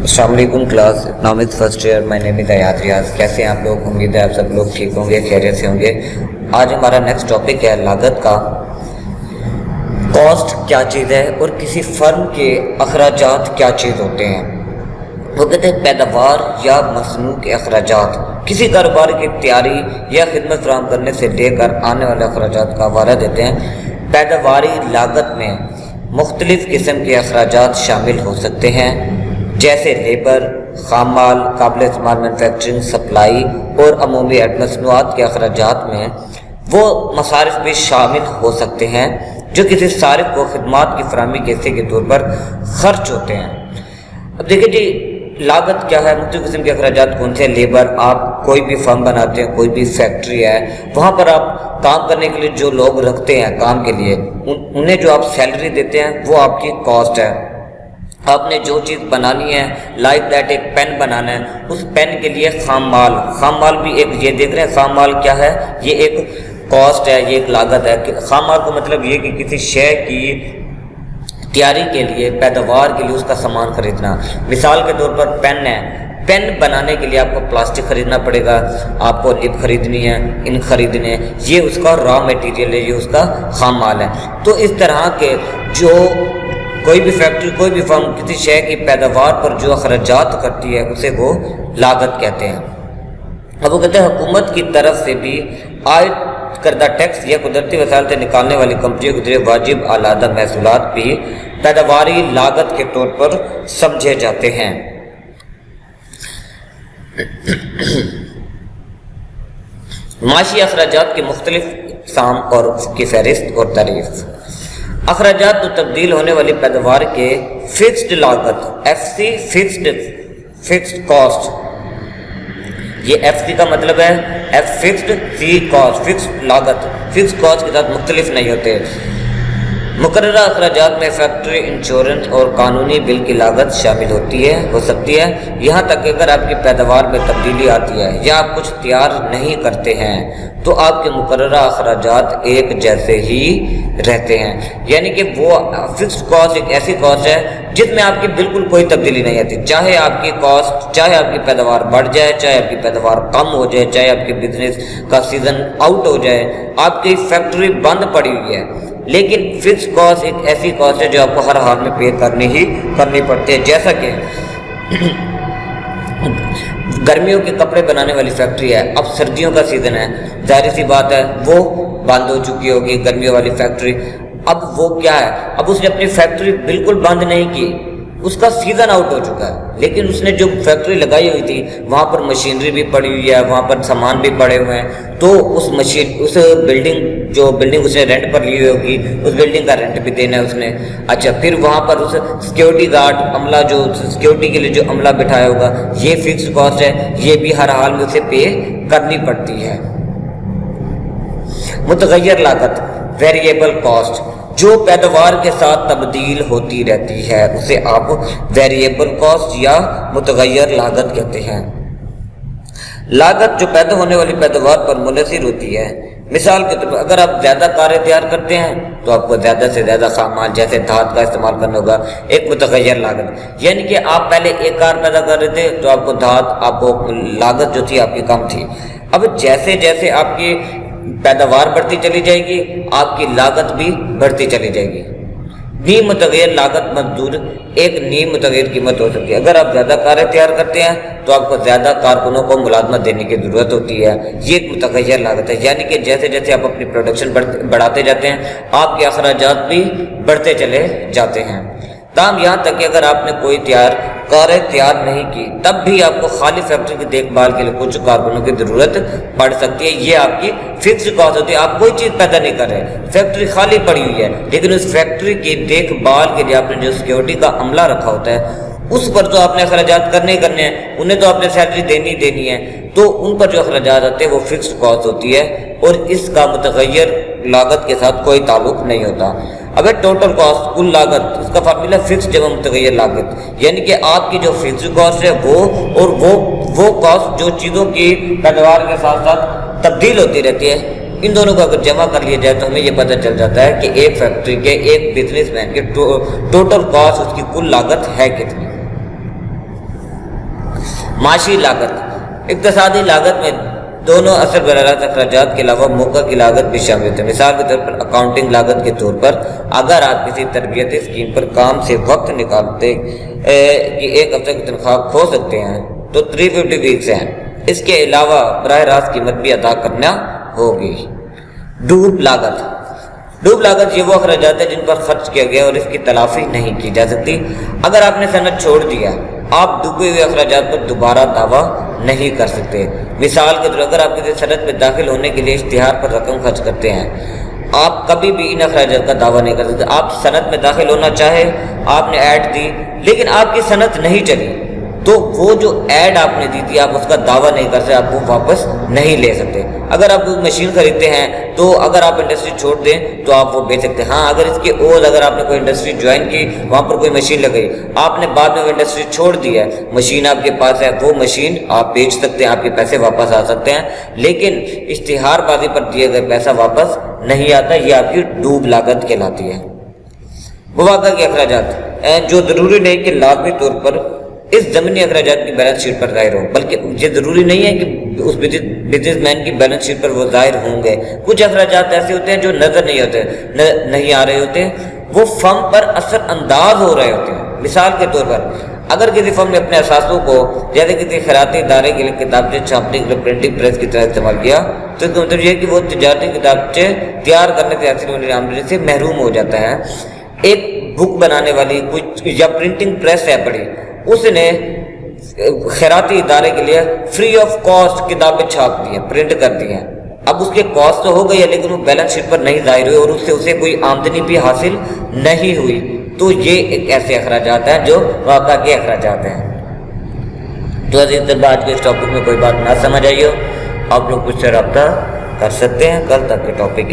السلام علیکم class نامد first year میں نیم حیات ریاض. کیسے ہیں آپ لوگ؟ امید ہے آپ سب لوگ ٹھیک ہوں گے، خیریت سے ہوں گے. آج ہمارا نیکسٹ ٹاپک ہے لاگت کا. کاسٹ کیا چیز ہے اور کسی فرم کے اخراجات کیا چیز ہوتے ہیں؟ وہ کہتے ہیں پیداوار یا مصنوع کے اخراجات کسی کاروبار کی تیاری یا خدمت فراہم کرنے سے لے کر آنے والے اخراجات کا حوالہ دیتے ہیں. پیداواری لاگت میں مختلف قسم کے اخراجات شامل ہو سکتے ہیں، جیسے لیبر، خام مال، قابل استعمال مینوفیکچرنگ، سپلائی اور عمومی مصنوعات کے اخراجات میں وہ مصارف بھی شامل ہو سکتے ہیں جو کسی صارف کو خدمات کی فراہمی کے حصے کے طور پر خرچ ہوتے ہیں. اب دیکھیں جی، لاگت کیا ہے؟ مختلف قسم کے اخراجات کون سے؟ لیبر، آپ کوئی بھی فرم بناتے ہیں، کوئی بھی فیکٹری ہے، وہاں پر آپ کام کرنے کے لیے جو لوگ رکھتے ہیں کام کے لیے، انہیں جو آپ سیلری دیتے ہیں وہ آپ کی کاسٹ ہے. آپ نے جو چیز بنانی ہے، لائک دیٹ ایک پین بنانا ہے، اس پین کے لیے خام مال بھی ایک، یہ دیکھ رہے ہیں خام مال کیا ہے؟ یہ ایک کاسٹ ہے، یہ ایک لاگت ہے. خام مال کا مطلب یہ کہ کسی شے کی تیاری کے لیے، پیداوار کے لیے اس کا سامان خریدنا. مثال کے طور پر پین ہے، پین بنانے کے لیے آپ کو پلاسٹک خریدنا پڑے گا، آپ کو نب خریدنی ہے، ان خریدنے، یہ اس کا را میٹیریل ہے، یہ اس کا خام مال ہے. تو اس طرح کے جو کوئی بھی فیکٹری، کوئی بھی فرم کسی شے کی پیداوار پر جو اخراجات کرتی ہے اسے وہ لاگت کہتے ہیں. اب وہ کہتے ہیں حکومت کی طرف سے بھی عائد کردہ ٹیکس یا قدرتی وسائل سے نکالنے والی کمپنیوں کے ذریعے واجب علیحدہ محصولات بھی پیداواری لاگت کے طور پر سمجھے جاتے ہیں. معاشی اخراجات کی مختلف اقسام اور اس کی فہرست اور تعریف. اخراجات تو تبدیل ہونے والی پیداوار کے فکسڈ لاگت، ایف سی، فکسڈ کاسٹ. یہ ایف سی کا مطلب ہے ایف فکسڈ، سی کاسٹ، فکسڈ لاگت. فکسڈ کاسٹ کے ساتھ مختلف نہیں ہوتے. مقررہ اخراجات میں فیکٹری انشورنس اور قانونی بل کی لاگت شامل ہو سکتی ہے، یہاں تک کہ اگر آپ کی پیداوار میں تبدیلی آتی ہے یا آپ کچھ تیار نہیں کرتے ہیں تو آپ کے مقررہ اخراجات ایک جیسے ہی رہتے ہیں. یعنی کہ وہ فکسڈ کاسٹ ایک ایسی کاسٹ ہے جس میں آپ کی بالکل کوئی تبدیلی نہیں آتی، چاہے آپ کی کاسٹ، چاہے آپ کی پیداوار بڑھ جائے، چاہے آپ کی پیداوار کم ہو جائے، چاہے آپ کے بزنس کا سیزن آؤٹ ہو جائے، آپ کی فیکٹری بند پڑی ہوئی ہے، لیکن فکس کاسٹ ایک ایسی کاسٹ ہے جو آپ کو ہر حال میں پے کرنی پڑتی ہے. جیسا کہ گرمیوں کے کپڑے بنانے والی فیکٹری ہے، اب سردیوں کا سیزن ہے، ظاہر سی بات ہے وہ بند ہو چکی ہوگی گرمیوں والی فیکٹری. اب وہ کیا ہے، اب اس نے اپنی فیکٹری بالکل بند نہیں کی، اس کا سیزن آؤٹ ہو چکا ہے، لیکن اس نے جو فیکٹری لگائی ہوئی تھی وہاں پر مشینری بھی پڑی ہوئی ہے، وہاں پر سامان بھی پڑے ہوئے ہیں. تو اس بلڈنگ اس نے رینٹ پر لی ہوگی، اس بلڈنگ کا رینٹ بھی دینا ہے اس نے. اچھا، پھر وہاں پر اس سیکیورٹی گارڈ عملہ، جو سیکیورٹی کے لیے جو عملہ بٹھایا ہوگا، یہ فکسڈ کاسٹ ہے، یہ بھی ہر حال میں اسے پے کرنی پڑتی ہے. متغیر لاگت، ویریبل کاسٹ، جو پیداوار کے ساتھ تبدیل ہوتی رہتی ہے اسے آپ ویریبل کاسٹ یا متغیر لاگت کہتے ہیں. لاگت جو پیدا ہونے والی پیداوار پر منحصر ہوتی ہے. مثال کے طور پر اگر آپ زیادہ کاریں تیار کرتے ہیں تو آپ کو زیادہ سے زیادہ خام مال جیسے دھات کا استعمال کرنا ہوگا، ایک متغیر لاگت. یعنی کہ آپ پہلے ایک کار پیدا کر رہے تھے تو آپ کو دھات، آپ کو لاگت جو تھی آپ کی کم تھی. اب جیسے جیسے آپ کی پیداوار بڑھتی چلی جائے گی آپ کی لاگت بھی بڑھتی چلی جائے گی. نیم متغیر لاگت مزدور ایک نیم متغیر قیمت ہو سکتی ہے. اگر آپ زیادہ کاریں تیار کرتے ہیں تو آپ کو زیادہ کارکنوں کو ملازمت دینے کی ضرورت ہوتی ہے، یہ ایک متغیر لاگت ہے. یعنی کہ جیسے جیسے آپ اپنی پروڈکشن بڑھاتے جاتے ہیں آپ کے اخراجات بھی بڑھتے چلے جاتے ہیں. تاہم یہاں تک کہ اگر آپ نے کوئی کاریں تیار نہیں کی تب بھی آپ کو خالی فیکٹری کی دیکھ بھال کے لیے کچھ کارکنوں کی ضرورت پڑ سکتی ہے. یہ آپ کی فکسڈ کاسٹ ہوتی ہے. آپ کوئی چیز پیدا نہیں کر رہے، فیکٹری خالی پڑی ہوئی ہے، لیکن اس فیکٹری کی دیکھ بھال کے لیے آپ نے جو سیکیورٹی کا عملہ رکھا ہوتا ہے اس پر تو آپ نے اخراجات کرنے ہیں، انہیں تو آپ نے سیلری دینی ہے، تو ان پر جو اخراجات آتے ہیں وہ فکسڈ کاسٹ ہوتی ہے اور اس کا متغیر لاگت کے ساتھ کوئی تعلق نہیں ہوتا. اب ٹوٹل کاسٹ، کل لاگت، اس کا فارمولا فکس جمع متغیر لاگت. یعنی کہ آپ کی جو فکسڈ کاسٹ ہے وہ کاسٹ جو چیزوں کی پیداوار کے ساتھ ساتھ تبدیل ہوتی رہتی ہے، ان دونوں کو اگر جمع کر لیا جائے تو ہمیں یہ پتہ چل جاتا ہے کہ ایک فیکٹری کے، ایک بزنس مین کے ٹوٹل کاسٹ، اس کی کل لاگت ہے کتنی. معاشی لاگت، اقتصادی لاگت میں دونوں اثر براہ راست اخراجات کے علاوہ موقع کی لاگت بھی شامل ہوتے ہیں۔ مثال کے طور پر اکاؤنٹنگ لاگت کے طور پر اگر آپ کسی تربیتی اسکیم پر کام سے وقت نکالتے کہ ایک ہفتہ کی تنخواہ کھو سکتے ہیں تو 350 ویکس ہیں۔ اس کے علاوہ براہ راست قیمت بھی ادا کرنا ہوگی۔ ڈوب لاگت یہ وہ اخراجات ہیں جن پر خرچ کیا گیا اور اس کی تلافی نہیں کی جا سکتی۔ اگر آپ نے صنعت چھوڑ دیا آپ ڈوبے ہوئے اخراجات پر دوبارہ دعویٰ نہیں کر سکتے۔ مثال کے طور پر اگر آپ کسی صنعت میں داخل ہونے کے لیے اشتہار پر رقم خرچ کرتے ہیں آپ کبھی بھی ان اخراجات کا دعویٰ نہیں کر سکتے۔ آپ صنعت میں داخل ہونا چاہے، آپ نے ایڈ دی لیکن آپ کی صنعت نہیں چلی تو وہ جو ایڈ آپ نے دی تھی آپ اس کا دعویٰ نہیں کر سکتے، آپ وہ واپس نہیں لے سکتے۔ اگر آپ کوئی مشین خریدتے ہیں تو اگر آپ انڈسٹری چھوڑ دیں تو آپ وہ بیچ سکتے ہیں۔ ہاں اگر اس کے اوز اگر آپ نے کوئی انڈسٹری جوائن کی وہاں پر کوئی مشین لگئی آپ نے بعد میں وہ انڈسٹری چھوڑ دی ہے مشین آپ کے پاس ہے وہ مشین آپ بیچ سکتے ہیں، آپ کے پیسے واپس آ سکتے ہیں، لیکن اشتہار بازی پر دیے گئے پیسہ واپس نہیں آتا، یہ آپ کی ڈوب لاگت کہلاتی ہے۔ مواقع کے اخراجات جو ضروری نہیں کہ لازمی طور پر اس ضمنی اخراجات کی بیلنس شیٹ پر ظاہر ہو، بلکہ یہ ضروری نہیں ہے کہ اس بزنس مین کی بیلنس شیٹ پر وہ ظاہر ہوں گے۔ کچھ اخراجات ایسے ہوتے ہیں جو نظر نہیں آ رہے ہوتے، وہ فرم پر اثر انداز ہو رہے ہوتے ہیں۔ مثال کے طور پر اگر کسی فرم نے اپنے اثاثوں کو جیسے کسی خیراتی ادارے کے لیے کتابچے چھاپنے کے لیے پرنٹنگ پریس کی طرح استعمال کیا تو اس کا مطلب یہ ہے کہ وہ تجارتی کتابچے تیار کرنے سے حاصل ہونے والی آمدنی سے محروم ہو جاتا ہے۔ ایک بک بنانے والی کچھ یا پرنٹنگ پریس ہے بڑی، اس نے خیراتی ادارے کے لیے فری آف کاسٹ کتابیں چھاپ دی ہیں، پرنٹ کر دی ہیں۔ اب اس کے کاسٹ تو ہو گئی ہے لیکن وہ بیلنس شیٹ پر نہیں ظاہر ہوئی اور اس سے اسے کوئی آمدنی بھی حاصل نہیں ہوئی، تو یہ ایک ایسے اخراجات ہیں جو واقع کے اخراجات ہیں۔ تو عزیز طلباء آج کے اس ٹاپک میں کوئی بات نہ سمجھ آئی ہو آپ لوگ مجھ سے رابطہ کر سکتے ہیں۔ کل تک کے ٹاپک